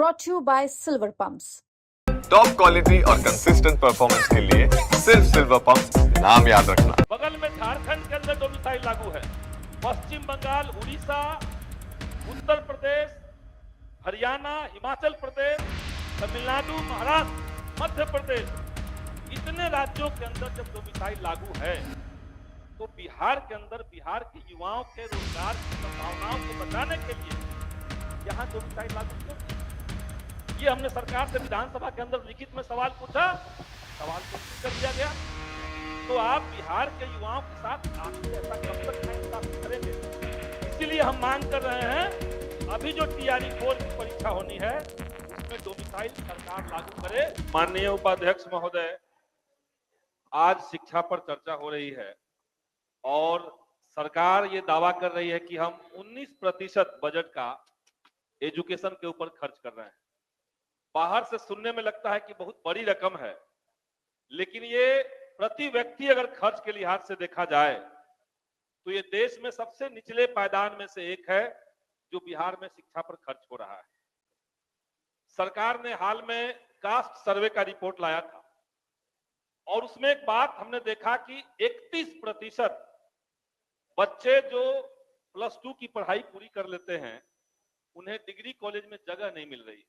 brought to you by Silver Pumps. Top quality और consistent performance के लिए सिर्फ सिल्वर पंप्स नाम याद रखना। बगल में झारखंड के अंदर डोमिसाइल लागू है। पश्चिम बंगाल, उड़ीसा, उत्तर प्रदेश, हरियाणा, हिमाचल प्रदेश, तमिलनाडु, महाराष्ट्र, मध्य प्रदेश, इतने राज्यों के अंदर जब डोमिसाइल लागू है तो बिहार के अंदर बिहार के युवाओं के रोजगार की संभावनाओं को बचाने के लिए यहाँ डोमिसाइल लागू क्यों? ये हमने सरकार से विधानसभा के अंदर लिखित में सवाल पूछा, सवाल को कर दिया गया। तो आप बिहार के युवाओं के साथ ऐसा कब तक इंसाफ करेंगे? इसीलिए हम मांग कर रहे हैं, अभी जो TRE 4 की परीक्षा होनी है उसमें डोमिसाइल सरकार लागू करे। माननीय उपाध्यक्ष महोदय, आज शिक्षा पर चर्चा हो रही है और सरकार ये दावा कर रही है कि हम 19% बजट का एजुकेशन के ऊपर खर्च कर रहे हैं। बाहर से सुनने में लगता है कि बहुत बड़ी रकम है, लेकिन ये प्रति व्यक्ति अगर खर्च के लिहाज से देखा जाए तो ये देश में सबसे निचले पायदान में से एक है जो बिहार में शिक्षा पर खर्च हो रहा है। सरकार ने हाल में कास्ट सर्वे का रिपोर्ट लाया था और उसमें एक बात हमने देखा कि 31% बच्चे जो +2 की पढ़ाई पूरी कर लेते हैं उन्हें डिग्री कॉलेज में जगह नहीं मिल रही,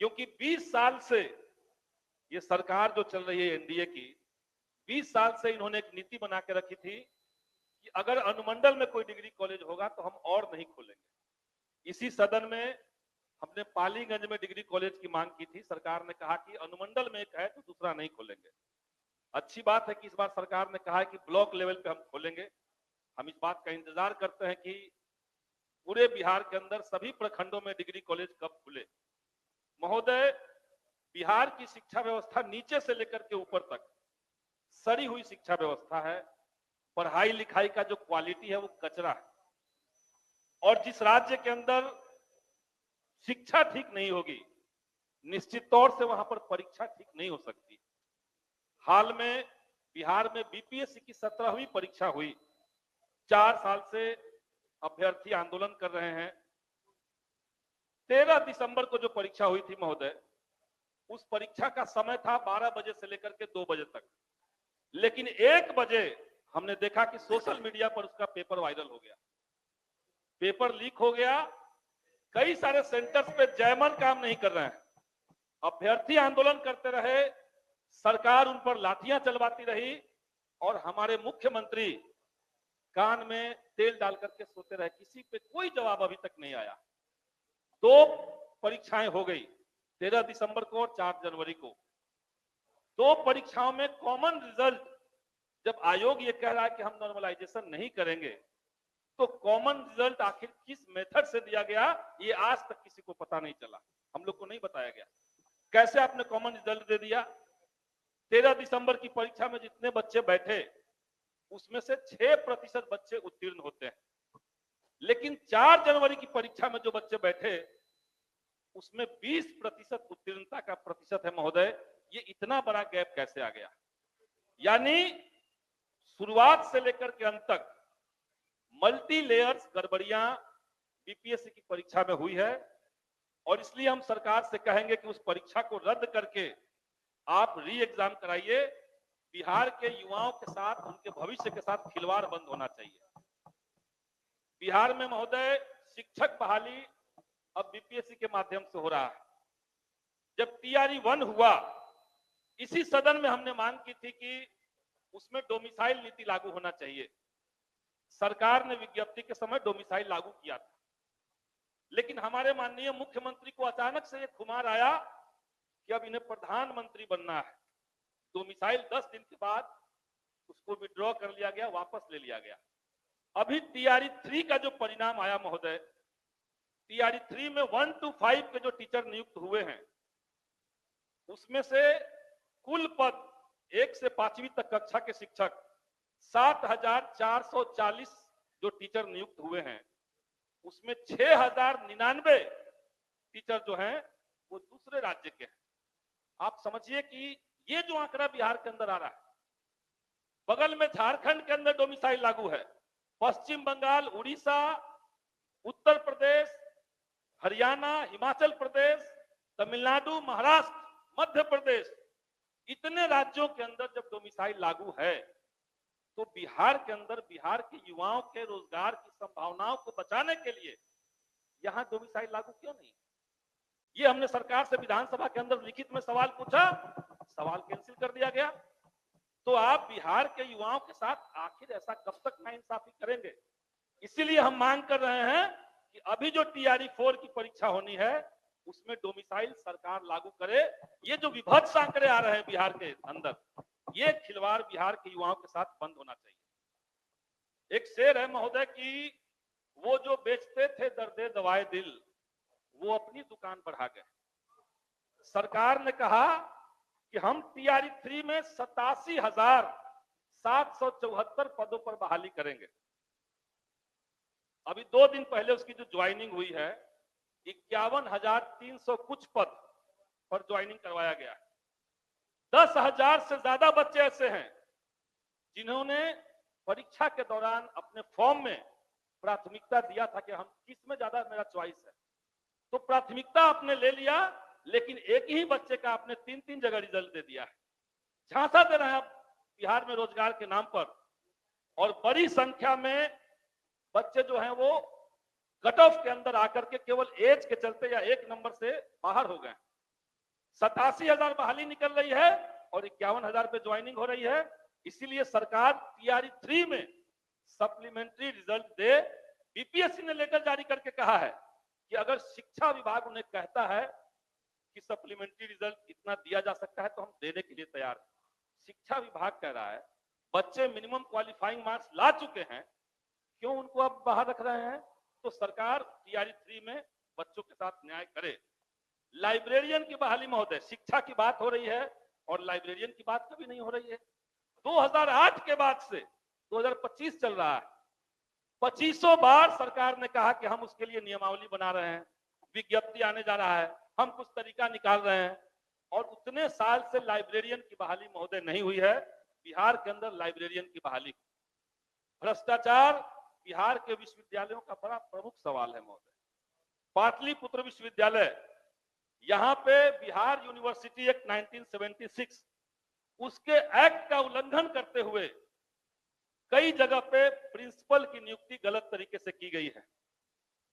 क्योंकि 20 साल से ये सरकार जो चल रही है एनडीए की, 20 साल से इन्होंने एक नीति बना के रखी थी कि अगर अनुमंडल में कोई डिग्री कॉलेज होगा तो हम और नहीं खोलेंगे। इसी सदन में हमने पालीगंज में डिग्री कॉलेज की मांग की थी, सरकार ने कहा कि अनुमंडल में एक है तो दूसरा नहीं खोलेंगे। अच्छी बात है कि इस बार सरकार ने कहा है कि ब्लॉक लेवल पे हम खोलेंगे। हम इस बात का इंतजार करते हैं कि पूरे बिहार के अंदर सभी प्रखंडों में डिग्री कॉलेज कब खुले। महोदय, बिहार की शिक्षा व्यवस्था नीचे से लेकर के ऊपर तक सड़ी हुई शिक्षा व्यवस्था है। पढ़ाई लिखाई का जो क्वालिटी है वो कचरा है, और जिस राज्य के अंदर शिक्षा ठीक नहीं होगी निश्चित तौर से वहां पर परीक्षा ठीक नहीं हो सकती। हाल में बिहार में बीपीएससी की 17वीं परीक्षा हुई। 4 साल से अभ्यर्थी आंदोलन कर रहे हैं। 13 दिसंबर को जो परीक्षा हुई थी महोदय, उस परीक्षा का समय था 12 बजे से लेकर के 2 बजे तक, लेकिन 1 बजे हमने देखा कि सोशल मीडिया पर उसका पेपर वायरल हो गया, पेपर लीक हो गया। कई सारे सेंटर्स पे जयमन काम नहीं कर रहे हैं, अभ्यर्थी आंदोलन करते रहे, सरकार उन पर लाठियां चलवाती रही और हमारे मुख्यमंत्री कान में तेल डाल करके सोते रहे। किसी पे कोई जवाब अभी तक नहीं आया। 2 परीक्षाएं हो गई, 13 दिसंबर को और 4 जनवरी को। 2 परीक्षाओं में कॉमन रिजल्ट, जब आयोग ये कह रहा है कि हम नॉर्मलाइजेशन नहीं करेंगे, तो कॉमन रिजल्ट आखिर किस मेथड से दिया गया ये आज तक किसी को पता नहीं चला, हम लोग को नहीं बताया गया। कैसे आपने कॉमन रिजल्ट दे दिया? 13 दिसंबर की परीक्षा में जितने बच्चे बैठे उसमें से 6% बच्चे उत्तीर्ण होते हैं, लेकिन 4 जनवरी की परीक्षा में जो बच्चे बैठे उसमें 20% उत्तीर्णता का प्रतिशत है। महोदय, ये इतना बड़ा गैप कैसे आ गया? यानी शुरुआत से लेकर के अंत तक मल्टी लेयर्स गड़बड़ियां बीपीएससी की परीक्षा में हुई है, और इसलिए हम सरकार से कहेंगे कि उस परीक्षा को रद्द करके आप री एग्जाम कराइए। बिहार के युवाओं के साथ, उनके भविष्य के साथ खिलवाड़ बंद होना चाहिए। बिहार में महोदय शिक्षक बहाली अब बीपीएससी के माध्यम से हो रहा है। जब TRE 1 हुआ, इसी सदन में हमने मांग की थी कि उसमें डोमिसाइल नीति लागू होना चाहिए। सरकार ने विज्ञप्ति के समय डोमिसाइल लागू किया था, लेकिन हमारे माननीय मुख्यमंत्री को अचानक से ये खुमार आया कि अब इन्हें प्रधानमंत्री बनना है। डोमिसाइल 10 दिन के बाद उसको विड्रॉ कर लिया गया, वापस ले लिया गया। अभी TRE 3 का जो परिणाम आया महोदय, TRE 3 में 1 to 5 के जो टीचर नियुक्त हुए हैं उसमें से कुल पद 1 से 5वीं तक कक्षा के शिक्षक 7,440 जो टीचर नियुक्त हुए हैं, उसमें 6,099 टीचर जो हैं वो दूसरे राज्य के हैं। आप समझिए कि ये जो आंकड़ा बिहार के अंदर आ रहा है, बगल में झारखंड के अंदर डोमिसाइल लागू है, पश्चिम बंगाल, उड़ीसा, उत्तर प्रदेश, हरियाणा, हिमाचल प्रदेश, तमिलनाडु, महाराष्ट्र, मध्य प्रदेश, इतने राज्यों के अंदर जब डोमिसाइल लागू है तो बिहार के अंदर बिहार के युवाओं के रोजगार की संभावनाओं को बचाने के लिए यहां डोमिसाइल लागू क्यों नहीं? ये हमने सरकार से विधानसभा के अंदर लिखित में सवाल पूछा, सवाल कैंसिल कर दिया गया। तो आप बिहार के युवाओं के साथ आखिर ऐसा कब तक नाइंसाफी करेंगे? इसीलिए हम मांग कर रहे हैं कि अभी जो टीआरई 4 की परीक्षा होनी है उसमें डोमिसाइल सरकार लागू करे। ये जो विभत्स आंकड़े आ रहे हैं बिहार के अंदर, ये खिलवाड़ बिहार के युवाओं के साथ बंद होना चाहिए। एक शेर है महोदय कि वो जो बेचते थे दर्दे दवाए दिल, वो अपनी दुकान बढ़ा गए। सरकार ने कहा कि हम टीआरई 3 में 87,774 पदों पर बहाली करेंगे। अभी 2 दिन पहले उसकी जो ज्वाइनिंग हुई है 51,300 कुछ पद पर ज्वाइनिंग करवाया गया है। 10,000 से ज्यादा बच्चे ऐसे हैं जिन्होंने परीक्षा के दौरान अपने फॉर्म में प्राथमिकता दिया था कि हम किस में ज्यादा मेरा चॉइस है, तो प्राथमिकता आपने ले लिया, लेकिन एक ही बच्चे का आपने 3-3 जगह रिजल्ट दे दिया है। झांसा दे रहे हैं आप बिहार में रोजगार के नाम पर, और बड़ी संख्या में बच्चे जो हैं वो कट ऑफ के अंदर आकर के केवल एज के चलते या एक नंबर से बाहर हो गए। 87,000 बहाली निकल रही है और 51,000 पे ज्वाइनिंग हो रही है। इसीलिए सरकार टीआरई 3 में सप्लीमेंट्री रिजल्ट दे। बीपीएससी ने लेटर जारी करके कहा है कि अगर शिक्षा विभाग उन्हें कहता है कि सप्लीमेंट्री रिजल्ट इतना दिया जा सकता है तो हम देने के लिए तैयार हैं। शिक्षा विभाग कह रहा है बच्चे मिनिमम क्वालिफाइंग मार्क्स ला चुके हैं, क्यों उनको अब बाहर रख रहे हैं? तो सरकार टीआरई 3 में बच्चों के साथ न्याय करे। लाइब्रेरियन की बहाली महोदय, शिक्षा की बात हो रही है और लाइब्रेरियन की बात कभी नहीं हो रही है। 2008 के बाद से 2025 चल रहा है, 2500 बार सरकार ने कहा कि हम उसके लिए नियमावली बना रहे हैं, विज्ञप्ति आने जा रहा है, हम कुछ तरीका निकाल रहे हैं, और उतने साल से लाइब्रेरियन की बहाली महोदय नहीं हुई है। बिहार के अंदर लाइब्रेरियन की बहाली, भ्रष्टाचार बिहार के विश्वविद्यालयों का बड़ा प्रमुख सवाल है महोदय। पाटलिपुत्र विश्वविद्यालय, यहां पे बिहार यूनिवर्सिटी एक्ट 1976 उसके एक्ट का उल्लंघन करते हुए कई जगह पे प्रिंसिपल की नियुक्ति गलत तरीके से की गई है।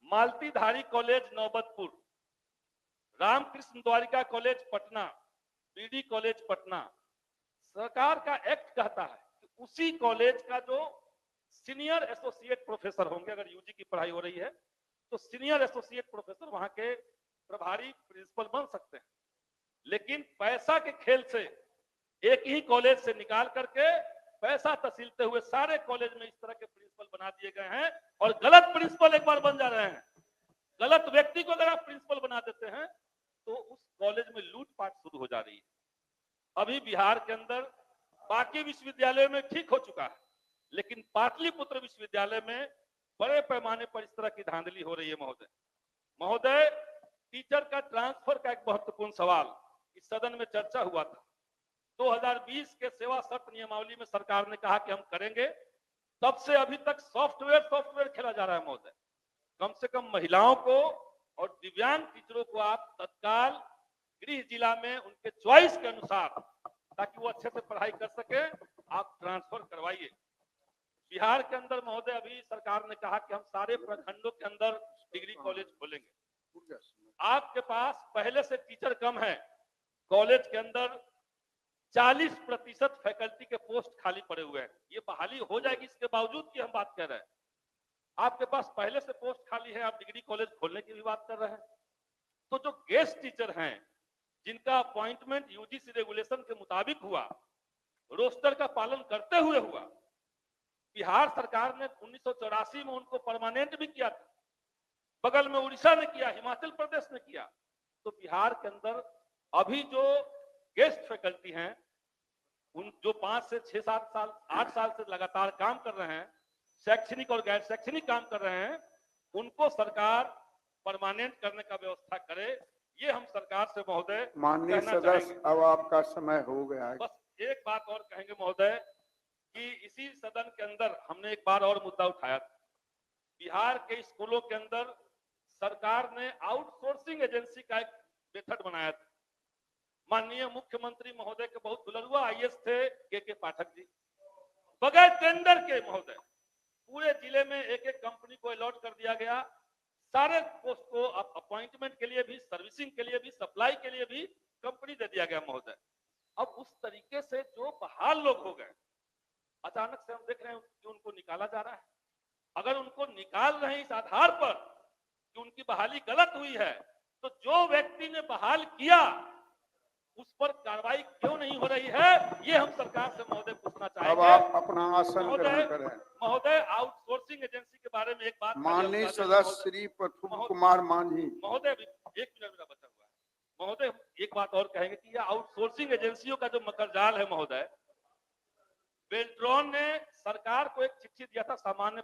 Maltidhari college Naubatpur, Ramkrishna Dwarika college Patna, BD college Patna, सरकार का एक्ट कहता है कि उसी कॉलेज का जो सीनियर एसोसिएट प्रोफेसर होंगे, अगर यूजी की पढ़ाई हो रही है तो सीनियर एसोसिएट प्रोफेसर वहां के प्रभारी प्रिंसिपल बन सकते हैं। लेकिन पैसा के खेल से एक ही कॉलेज से निकाल करके पैसा तसीलते हुए सारे कॉलेज में इस तरह के प्रिंसिपल बना दिए गए हैं, और गलत प्रिंसिपल एक बार बन जा रहे हैं। गलत व्यक्ति को अगर आप प्रिंसिपल बना देते हैं तो उस कॉलेज में लूटपाट शुरू हो जा रही है। अभी बिहार के अंदर बाकी विश्वविद्यालयों में ठीक हो चुका है, लेकिन पाटलिपुत्र विश्वविद्यालय में बड़े पैमाने पर इस तरह की धांधली हो रही है महोदय। टीचर का ट्रांसफर का एक महत्वपूर्ण सवाल इस सदन में चर्चा हुआ था। 2020 के सेवा शर्त नियमावली में सरकार ने कहा कि हम करेंगे, तब से अभी तक सॉफ्टवेयर खेला जा रहा है महोदय। कम से कम महिलाओं को और दिव्यांग टीचरों को आप तत्काल गृह जिला में उनके चॉइस के अनुसार, ताकि वो अच्छे से पढ़ाई कर सके, आप ट्रांसफर करवाइए। बिहार के अंदर महोदय अभी सरकार ने कहा कि हम सारे प्रखंडों के अंदर डिग्री कॉलेज खोलेंगे। आपके पास पहले से टीचर कम है, कॉलेज के अंदर 40% फैकल्टी के पोस्ट खाली पड़े हुए हैं। ये बहाली हो जाएगी इसके बावजूद कि हम बात कर रहे हैं। आपके पास पहले से पोस्ट खाली है, आप डिग्री कॉलेज खोलने की भी बात कर रहे हैं। तो जो गेस्ट टीचर हैं जिनका अपॉइंटमेंट यूजीसी रेगुलेशन के मुताबिक हुआ, रोस्टर का पालन करते हुए हुआ, बिहार सरकार ने 1984 में उनको परमानेंट भी किया था, बगल में उड़ीसा ने किया, हिमाचल प्रदेश ने किया। तो बिहार के अंदर अभी जो गेस्ट फैकल्टी हैं, उन जो 5 से 6-7 साल 8 साल से लगातार काम कर रहे हैं, शैक्षणिक और गैर शैक्षणिक काम कर रहे हैं, उनको सरकार परमानेंट करने का व्यवस्था करे। ये हम सरकार से महोदय माननीय सदस्य, अब आपका समय हो गया है। बस एक बात और कहेंगे महोदय कि इसी सदन के अंदर हमने एक बार और मुद्दा उठाया था। बिहार के स्कूलों के अंदर सरकार ने आउटसोर्सिंग एजेंसी का एक मेथड बनाया था। माननीय मुख्यमंत्री महोदय के बहुत दुलरुआ आईएएस थे के पाठक जी, बगैर टेंडर के महोदय पूरे जिले में एक एक कंपनी को अलॉट कर दिया गया। सारे पोस्ट को अपॉइंटमेंट के लिए भी, सर्विसिंग के लिए भी, सप्लाई के लिए भी कंपनी दे दिया गया महोदय। अब उस तरीके से जो बहाल लोग हो गए, अचानक से हम देख रहे हैं कि उनको निकाला जा रहा है। अगर उनको निकाल रहे हैं इस आधार पर कि उनकी बहाली गलत हुई है, तो जो व्यक्ति ने बहाल किया उस पर कार्रवाई क्यों नहीं हो रही है, ये हम सरकार से महोदय पूछना चाहेंगे। अब आप अपना आसन ग्रहण करें। महोदय, आउटसोर्सिंग एजेंसी के बारे में एक बात माननीय सदस्य श्री प्रथुम कुमार मांझी महोदय, 1 मिनट मेरा बचा हुआ है महोदय। एक बात और कहेंगे कि यह आउटसोर्सिंग एजेंसियों का जो मकरजाल है महोदय, बेल्ट्रॉन ने सरकार को एक चिट्ठी दिया था सामान्य